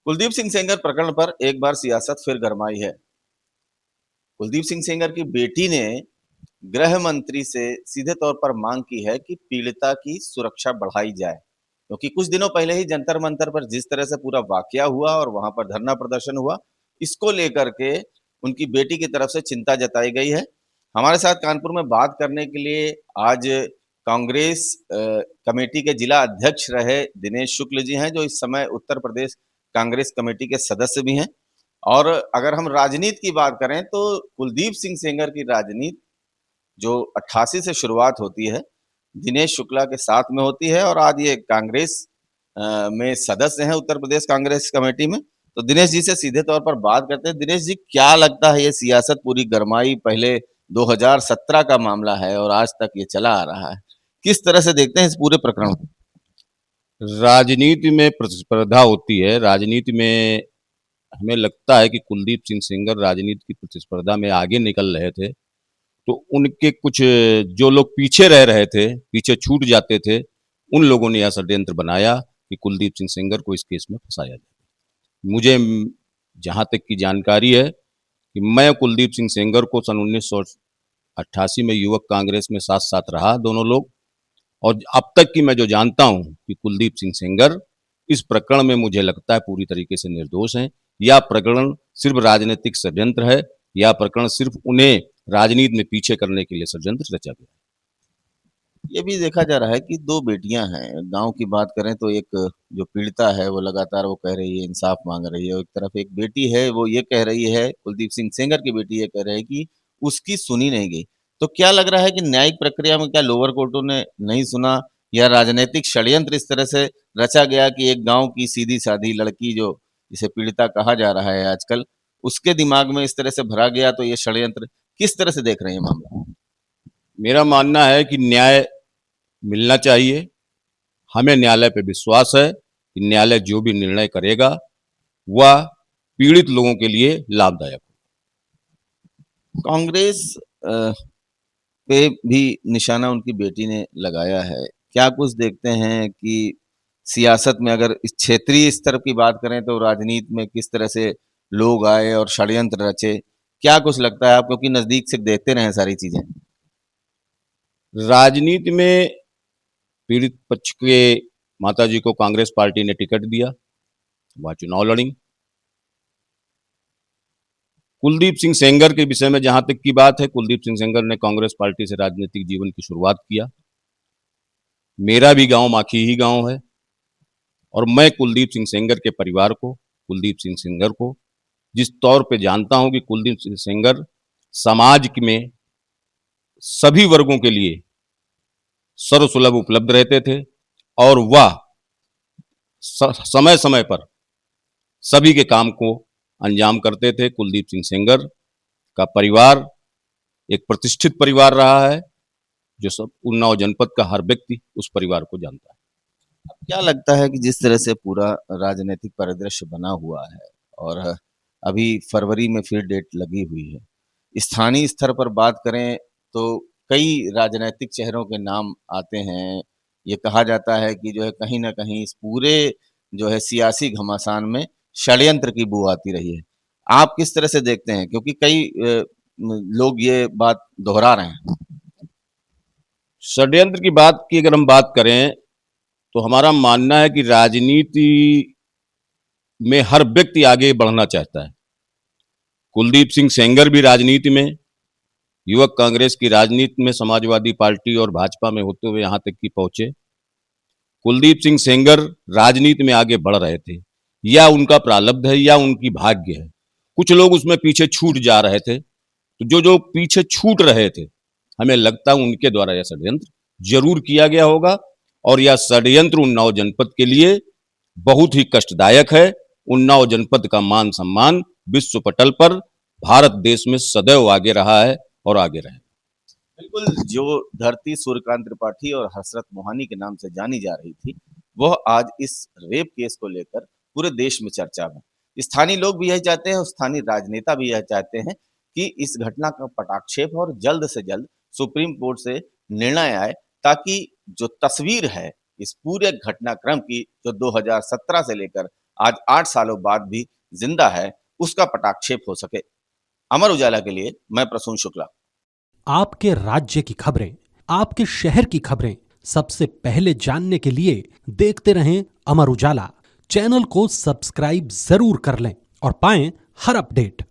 कुलदीप सिंह सेंगर प्रकरण पर एक बार सियासत फिर गरमाई है। कुलदीप सिंह सेंगर की बेटी ने गृह मंत्री से सीधे तौर पर मांग की है कि पीड़िता की सुरक्षा बढ़ाई जाए, क्योंकि कुछ दिनों पहले ही जंतर मंतर पर जिस तरह से पूरा वाकया हुआ और वहां पर धरना प्रदर्शन हुआ, इसको लेकर के उनकी बेटी की तरफ से चिंता जताई गई है। हमारे साथ कानपुर में बात करने के लिए आज कांग्रेस कमेटी के जिला अध्यक्ष रहे दिनेश शुक्ल जी हैं, जो इस समय उत्तर प्रदेश कांग्रेस कमेटी के सदस्य भी हैं। और अगर हम राजनीति की बात करें तो कुलदीप सिंह सेंगर की राजनीति जो 88 से शुरुआत होती है, दिनेश शुक्ला के साथ में होती है और आज ये कांग्रेस में सदस्य हैं उत्तर प्रदेश कांग्रेस कमेटी में। तो दिनेश जी से सीधे तौर पर बात करते हैं। दिनेश जी, क्या लगता है ये सियासत पूरी गरमाई पहले 2017 का मामला है और आज तक ये चला आ रहा है, किस तरह से देखते हैं इस पूरे प्रकरण को? राजनीति में प्रतिस्पर्धा होती है। राजनीति में हमें लगता है कि कुलदीप सिंह सेंगर राजनीति की प्रतिस्पर्धा में आगे निकल रहे थे, तो उनके कुछ जो लोग पीछे रह रहे थे, पीछे छूट जाते थे, उन लोगों ने यह षड्यंत्र बनाया कि कुलदीप सिंह सेंगर को इस केस में फंसाया जाए। मुझे जहां तक की जानकारी है कि मैं कुलदीप सिंह सेंगर को सन 1988 में युवक कांग्रेस में साथ साथ रहा दोनों लोग, और अब तक की मैं जो जानता हूं कि कुलदीप सिंह सेंगर इस प्रकरण में मुझे लगता है पूरी तरीके से निर्दोष हैं। या प्रकरण सिर्फ राजनीतिक षड्यंत्र है, या प्रकरण सिर्फ उन्हें राजनीति में पीछे करने के लिए षड्यंत्र रचा गया। ये भी देखा जा रहा है कि दो बेटियां हैं। गांव की बात करें तो एक जो पीड़िता है वो लगातार वो कह रही है, इंसाफ मांग रही है, और एक तरफ एक बेटी है वो ये कह रही है, कुलदीप सिंह सेंगर की बेटी ये कह रही है कि उसकी सुनी नहीं गई। तो क्या लग रहा है कि न्यायिक प्रक्रिया में क्या लोअर कोर्टों ने नहीं सुना, या राजनीतिक षड्यंत्र इस तरह से रचा गया कि एक गांव की सीधी सादी लड़की जो जिसे पीड़िता कहा जा रहा है आजकल, उसके दिमाग में इस तरह से भरा गया? तो ये षड्यंत्र किस तरह से देख रहे हैं मामला? मेरा मानना है कि न्याय मिलना चाहिए। हमें न्यायालय पे विश्वास है कि न्यायालय जो भी निर्णय करेगा वह पीड़ित लोगों के लिए लाभदायक। कांग्रेस पे भी निशाना उनकी बेटी ने लगाया है। क्या कुछ देखते हैं कि सियासत में अगर इस क्षेत्रीय स्तर की बात करें तो राजनीति में किस तरह से लोग आए और षड्यंत्र रचे? क्या कुछ लगता है, आप क्योंकि नजदीक से देखते रहे सारी चीजें? राजनीति में पीड़ित पक्ष के माता जी को कांग्रेस पार्टी ने टिकट दिया, वह चुनाव लड़ी। कुलदीप सिंह सेंगर के विषय में जहां तक की बात है, कुलदीप सिंह सेंगर ने कांग्रेस पार्टी से राजनीतिक जीवन की शुरुआत किया। मेरा भी गांव माखी ही गांव है, और मैं कुलदीप सिंह सेंगर के परिवार को, कुलदीप सिंह सेंगर को जिस तौर पे जानता हूं कि कुलदीप सिंह सेंगर समाज में सभी वर्गों के लिए सर्वसुलभ उपलब्ध रहते थे, और वह समय समय पर सभी के काम को अंजाम करते थे। कुलदीप सिंह सेंगर का परिवार एक प्रतिष्ठित परिवार रहा है, जो सब उन्नाव जनपद का हर व्यक्ति उस परिवार को जानता है। क्या लगता है कि जिस तरह से पूरा राजनीतिक परिदृश्य बना हुआ है और अभी फरवरी में फिर डेट लगी हुई है, स्थानीय स्तर पर बात करें तो कई राजनीतिक चेहरों के नाम आते हैं। ये कहा जाता है कि जो है कहीं न कहीं इस पूरे जो है सियासी घमासान में षड्यंत्र की बू आती रही है। आप किस तरह से देखते हैं? क्योंकि कई लोग ये बात दोहरा रहे हैं। षड्यंत्र की बात की अगर हम बात करें, तो हमारा मानना है कि राजनीति में हर व्यक्ति आगे बढ़ना चाहता है। कुलदीप सिंह सेंगर भी राजनीति में, युवक कांग्रेस की राजनीति में समाजवादी पार्टी और भाजपा में होते हुए यहां तक कि पहुंचे। कुलदीप सिंह सेंगर राजनीति में आगे बढ़ रहे थे, या उनका प्रारब्ध है या उनकी भाग्य है। कुछ लोग उसमें पीछे छूट जा रहे थे, तो जो जो पीछे छूट रहे थे, हमें लगता है उनके द्वारा यह षड्यंत्र जरूर किया गया होगा, और यह षड्यंत्र उन्नाव जनपद के लिए बहुत ही कष्टदायक है। उन्नाव जनपद का मान सम्मान विश्व पटल पर भारत देश में सदैव आगे रहा है और आगे रहेगा। बिल्कुल, जो धरती सूर्यकांत त्रिपाठी और हसरत मोहानी के नाम से जानी जा रही थी, वह आज इस रेप केस को लेकर पूरे देश में चर्चा में। स्थानीय लोग भी यही चाहते हैं और स्थानीय राजनेता भी यह चाहते हैं कि इस घटना का पटाक्षेप और जल्द से जल्द सुप्रीम कोर्ट से निर्णय आए, ताकि जो तस्वीर है इस पूरे घटनाक्रम की, जो 2017 से लेकर आज 8 सालों बाद भी जिंदा है, उसका पटाक्षेप हो सके। अमर उजाला के लिए मैं प्रसून शुक्ला। आपके राज्य की खबरें, आपके शहर की खबरें सबसे पहले जानने के लिए देखते रहें अमर उजाला। चैनल को सब्सक्राइब जरूर कर लें और पाएं हर अपडेट।